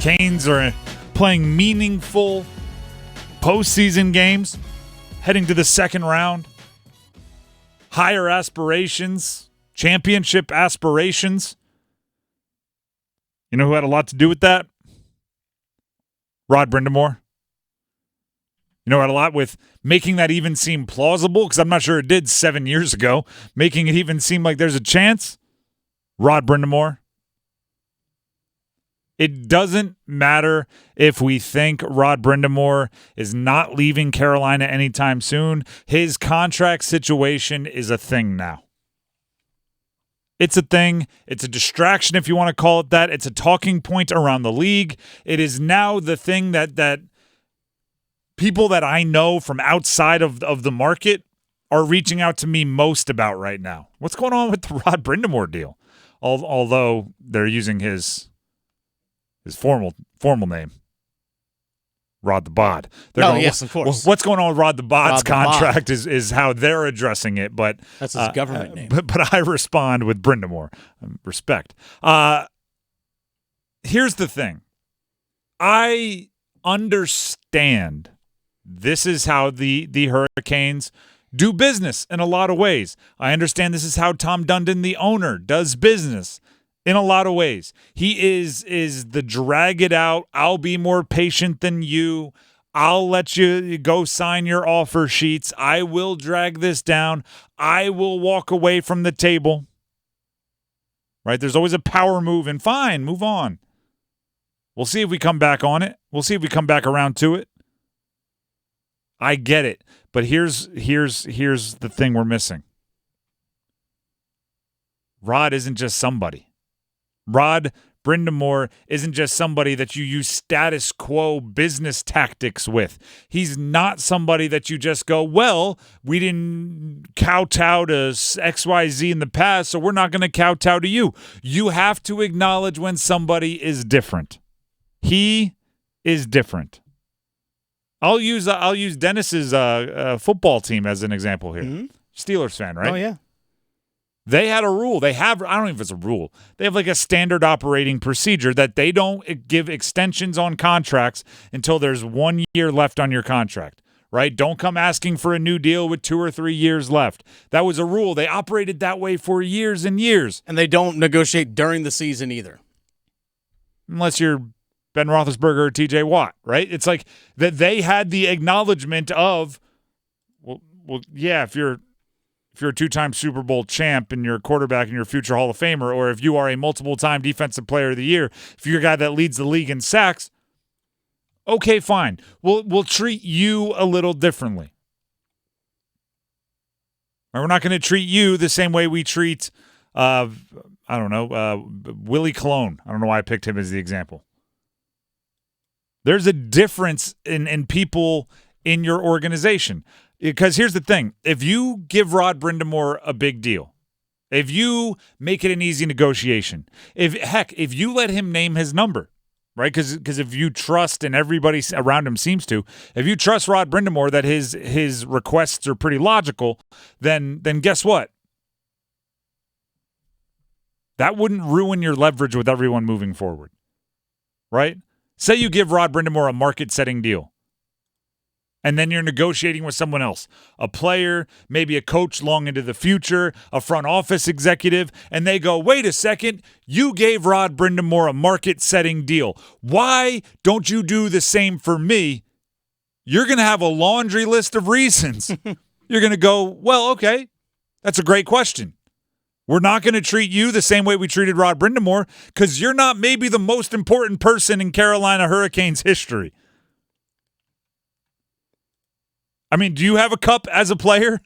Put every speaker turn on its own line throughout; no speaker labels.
Canes are playing meaningful postseason games, heading to the second round. Higher aspirations, championship aspirations. You know who had a lot to do with that? Rod Brind'Amour. You know, had a lot with making that even seem plausible, because I'm not sure it did 7 years ago, making it even seem like there's a chance. Rod Brind'Amour. It doesn't matter if we think Rod Brind'Amour is not leaving Carolina anytime soon. His contract situation is a thing now. It's a thing. It's a distraction, if you want to call it that. It's a talking point around the league. It is now the thing that people that I know from outside of the market are reaching out to me most about right now. What's going on with the Rod Brind'Amour deal? Although they're using his formal name, Rod the Bod.
Yes, of course.
What's going on with Rod the Bod's contract is how they're addressing it, but
that's his government name.
But I respond with Brind'Amour. Respect. Here's the thing. I understand this is how the Hurricanes do business in a lot of ways. I understand this is how Tom Dundon, the owner, does business in a lot of ways. He is the drag it out. I'll be more patient than you. I'll let you go sign your offer sheets. I will drag this down. I will walk away from the table. Right? There's always a power move, and fine, move on. We'll see if we come back on it. We'll see if we come back around to it. I get it. But here's the thing we're missing. Rod isn't just somebody. Rod Brind'Amour isn't just somebody that you use status quo business tactics with. He's not somebody that you just go, well, we didn't kowtow to XYZ in the past, so we're not going to kowtow to you. You have to acknowledge when somebody is different. He is different. I'll use Dennis's football team as an example here. Mm-hmm. Steelers fan, right?
Oh, yeah.
They had a rule. I don't know if it's a rule. They have like a standard operating procedure that they don't give extensions on contracts until there's 1 year left on your contract, right? Don't come asking for a new deal with 2 or 3 years left. That was a rule. They operated that way for years and years.
And they don't negotiate during the season either.
Unless you're Ben Roethlisberger or TJ Watt, right? It's like that they had the acknowledgement of, well, yeah, if you're a two-time Super Bowl champ and you're a quarterback and you're a future Hall of Famer, or if you are a multiple-time Defensive Player of the Year, if you're a guy that leads the league in sacks, okay, fine. We'll treat you a little differently. We're not going to treat you the same way we treat, Willie Colon. I don't know why I picked him as the example. There's a difference in people in your organization. Because here's the thing. If you give Rod Brind'Amour a big deal, if you make it an easy negotiation, if you let him name his number, right? Because if you trust, and everybody around him seems to, if you trust Rod Brind'Amour that his requests are pretty logical, then guess what? That wouldn't ruin your leverage with everyone moving forward, right? Say you give Rod Brind'Amour a market-setting deal. And then you're negotiating with someone else, a player, maybe a coach long into the future, a front office executive, and they go, wait a second, you gave Rod Brind'Amour a market-setting deal. Why don't you do the same for me? You're going to have a laundry list of reasons. You're going to go, well, okay, that's a great question. We're not going to treat you the same way we treated Rod Brind'Amour because you're not maybe the most important person in Carolina Hurricanes history. I mean, do you have a cup as a player?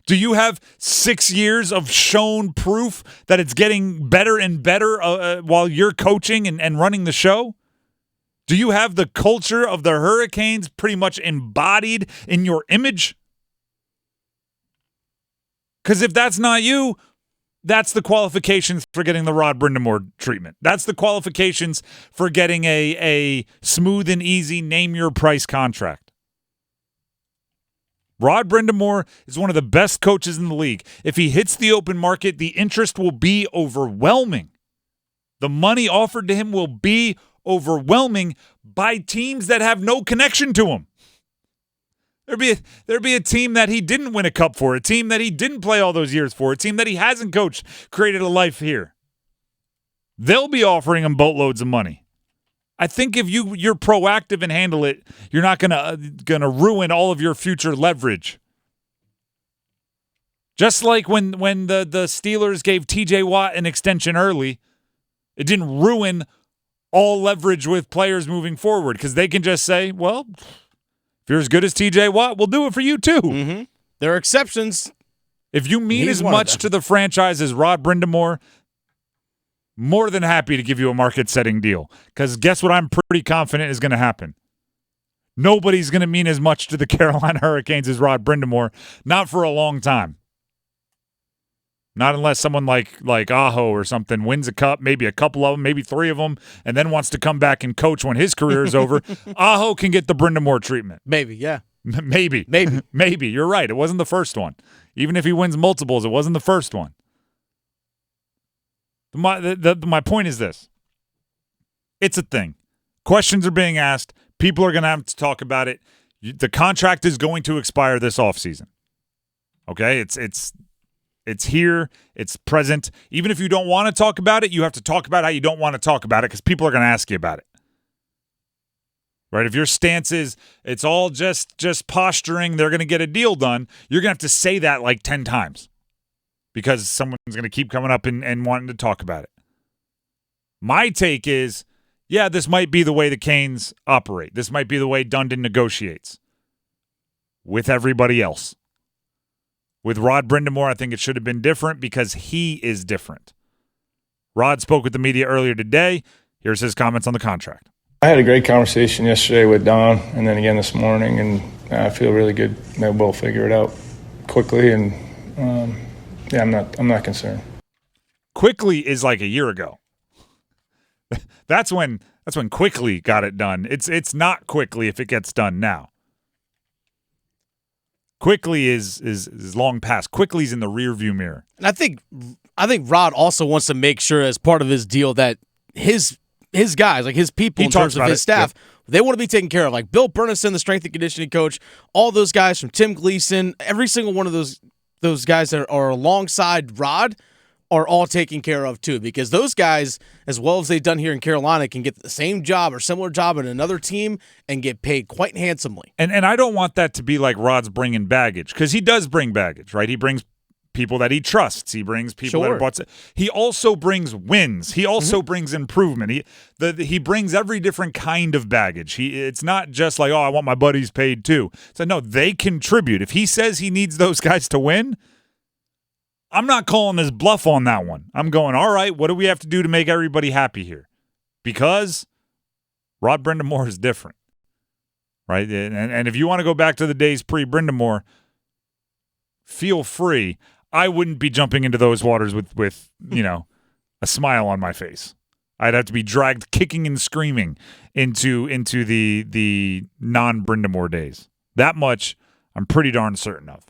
Do you have 6 years of shown proof that it's getting better and better while you're coaching and running the show? Do you have the culture of the Hurricanes pretty much embodied in your image? Because if that's not you, that's the qualifications for getting the Rod Brind'Amour treatment. That's the qualifications for getting a smooth and easy name your price contract. Rod Brind'Amour is one of the best coaches in the league. If he hits the open market, the interest will be overwhelming. The money offered to him will be overwhelming by teams that have no connection to him. There'd be a team that he didn't win a cup for, a team that he didn't play all those years for, a team that he hasn't coached, created a life here. They'll be offering him boatloads of money. I think if you're proactive and handle it, you're not gonna ruin all of your future leverage. Just like when the Steelers gave TJ Watt an extension early, it didn't ruin all leverage with players moving forward because they can just say, well, if you're as good as TJ Watt, we'll do it for you too.
Mm-hmm. There are exceptions.
If you mean as much to the franchise as Rod Brind'Amour, more than happy to give you a market-setting deal because guess what I'm pretty confident is going to happen? Nobody's going to mean as much to the Carolina Hurricanes as Rod Brind'Amour, not for a long time. Not unless someone like Aho or something wins a cup, maybe a couple of them, maybe 3 of them, and then wants to come back and coach when his career is over. Aho can get the Brind'Amour treatment.
Maybe, yeah.
Maybe. Maybe. You're right. It wasn't the first one. Even if he wins multiples, it wasn't the first one. My point is this. It's a thing. Questions are being asked. People are going to have to talk about it. The contract is going to expire this offseason. Okay? It's here. It's present. Even if you don't want to talk about it, you have to talk about how you don't want to talk about it because people are going to ask you about it. Right? If your stance is it's all just posturing, they're going to get a deal done, you're going to have to say that like 10 times because someone's going to keep coming up and wanting to talk about it. My take is, yeah, this might be the way the Canes operate. This might be the way Dundon negotiates with everybody else. With Rod Brind'Amour, I think it should have been different because he is different. Rod spoke with the media earlier today. Here's his comments on the contract.
I had a great conversation yesterday with Don and then again this morning, and I feel really good that we'll figure it out quickly. And I'm not concerned.
Quickly is like a year ago. That's when quickly got it done. It's not quickly if it gets done now. Quickly is long past. Quickly's in the rearview mirror.
And I think Rod also wants to make sure as part of his deal that his guys, like his people in terms of his staff, they want to be taken care of. Like Bill Burnison, the strength and conditioning coach, all those guys from Tim Gleason, every single one of those guys that are alongside Rod are all taken care of too, because those guys, as well as they've done here in Carolina, can get the same job or similar job in another team and get paid quite handsomely.
And I don't want that to be like Rod's bringing baggage, because he does bring baggage, right? He brings people that he trusts. He brings people that are bought. He also brings wins. He also brings improvement. He brings every different kind of baggage. It's not just like, oh, I want my buddies paid too. So no, they contribute. If he says he needs those guys to win, I'm not calling his bluff on that one. I'm going, all right, what do we have to do to make everybody happy here? Because Rod Brind'Amour is different, right? And if you want to go back to the days pre-Brind'Amour, feel free. I wouldn't be jumping into those waters with a smile on my face. I'd have to be dragged kicking and screaming into the non-Brind'Amour days. That much I'm pretty darn certain of.